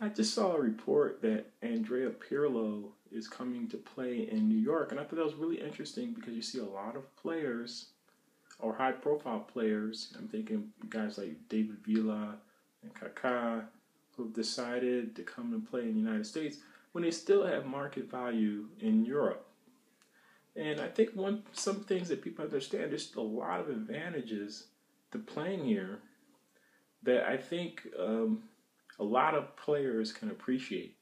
I just saw a report that Andrea Pirlo is coming to play in New York, and I thought that was really interesting because you see a lot of players or high-profile players. I'm thinking guys like David Villa and Kaká who've decided to come and play in the United States when they still have market value in Europe. And I think some things that people understand, there's a lot of advantages to playing here that I think a lot of players can appreciate.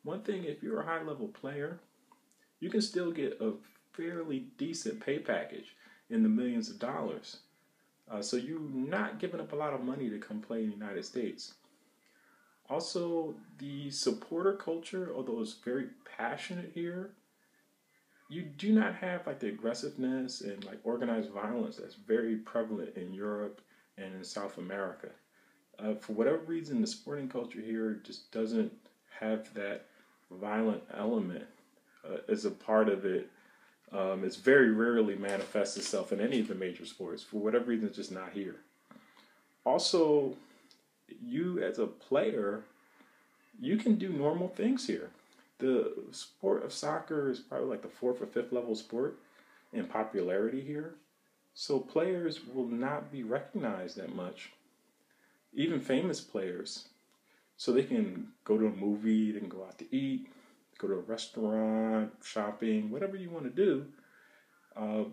One thing, if you're a high level player, you can still get a fairly decent pay package in the millions of dollars. So you're not giving up a lot of money to come play in the United States. Also, the supporter culture, although it's very passionate here, you do not have like the aggressiveness and like organized violence that's very prevalent in Europe and in South America. For whatever reason, the sporting culture here just doesn't have that violent element as a part of it. It's very rarely manifests itself in any of the major sports. For whatever reason, it's just not here. Also, you as a player, you can do normal things here. The sport of soccer is probably like the fourth or fifth level sport in popularity here. So players will not be recognized that much, even famous players. So they can go to a movie, they can go out to eat, go to a restaurant, shopping, whatever you want to do,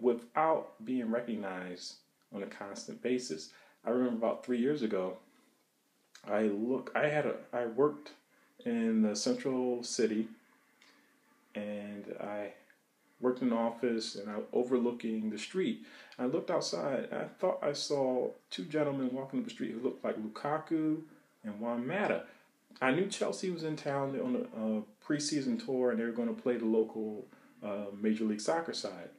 without being recognized on a constant basis. I remember about 3 years ago, I worked in the central city, and I worked in an office, and I was overlooking the street. I looked outside, and I thought I saw two gentlemen walking up the street who looked like Lukaku and Juan Mata. I knew Chelsea was in town on a preseason tour, and they were going to play the local Major League Soccer side.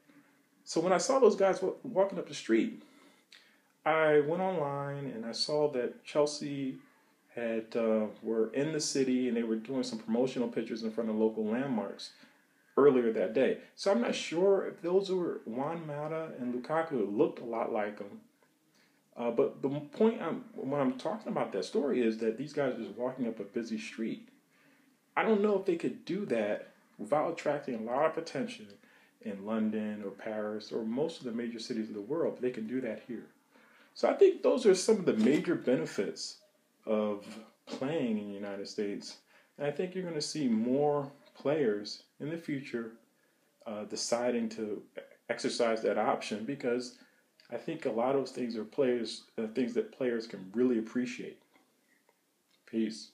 So when I saw those guys walking up the street, I went online and I saw that Chelsea were in the city, and they were doing some promotional pictures in front of local landmarks earlier that day. So I'm not sure if those were Juan Mata and Lukaku. It looked a lot like them. But the point when I'm talking about that story is that these guys are just walking up a busy street. I don't know if they could do that without attracting a lot of attention in London or Paris or most of the major cities of the world, but they can do that here. So I think those are some of the major benefits of playing in the United States. And I think you're going to see more players in the future deciding to exercise that option, because I think a lot of those things are things that players can really appreciate. Peace.